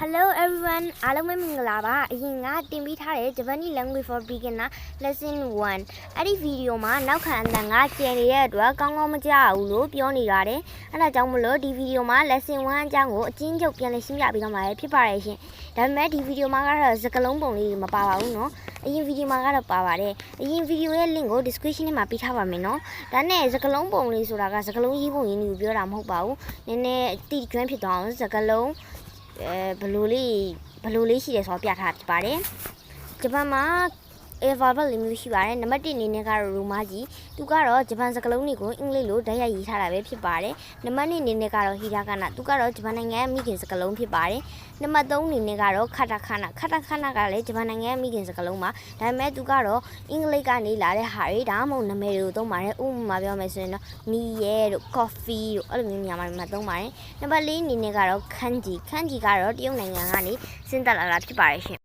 Hello everyone, အားလုံးပဲမင်္ဂလာပါအရင်ကတင်ပေးထားတဲ့ Japanese language for beginner lesson 1အဲ့ဒီဗီဒီယိုမှာနောက်ခံအတန်ကကျန်နေတဲ့အတွက်ကောင်းကောင်းမကြားဘူးလို့ပြောနေရတယ်အဲ့ဒါကြောင့်မလို့ဒီဗီဒီယိုမှာ lesson 1အကြောင်းကိုအချင်းချုပ်ပြန်လည်ရှင်းပြပေးတော့မှာဖြစ်ပါတယ်ရှင်ဒါပေမဲ့ဒီဗီဒီယိုမှာကတော့စကားလုံးပုံလေးမပါပါဘူးเนาะအရင်ဗီဒီယိုမှာကတော့ပါပါတယ်အရင်ဗီဒီယိုရဲ့ link ကို description ထဲမှာပေးထားပါမယ်เนาะဒါနဲ့စကားလုံးပုံလေးဆိုတာကစကားလုံးရေးပုံရင်းကိုပြောတာမဟုတ်ပါဘူးနည်းနည်းတိကျွမ်းဖြစ်သွားအောင်စကားလုံးဘလိုလေးရှိတယ်ဆိုတော့ပြထားဖြစ်ပါတယ်ဂျပန်မှာ alphabet လေးမျိုးရှိပါတယ်နံပါတ်1အနေနဲ့ကတော့ရိုမာကြီးသူကတော့ဂျပန်စကားလုံးတွေကိုအင်္ဂလိပ်လိုဓာတ်ရိုက်ရေးထားတာပဲဖြစ်ပါတယ်နံပါတ်2အနေနဲ့ကတော့ဟီရာဂနာသူကတော့ဂျပန်နိုင်ငံရဲ့မိခင်စကားလုံးဖြစ်ပါတယ်နံပါတ်3အနေနဲ့ကတော့ခတာခနာကလည်းဂျပန်နိုင်ငံရဲ့မိခင်စကားလုံးပါဒါပေမဲ့သူကတော့အင်္ဂလိပ်ကနေလာတဲ့ဟာတွေဒါမှမဟုတ်နာမည်တွေကိုသုံးပါတယ်ဥပမာပြောမယ်ဆိုရင်တော့မီရဲတို့ coffee တို့အဲ့လိုမျိုးနေရာမှာသုံးပါတယ်နံပါတ်4အနေနဲ့ကတော့ခန်းဂျီကတော့တရုတ်နိုင်ငံကနေဆင်းသက်လာတာဖြစ်ပါတယ်ရှင်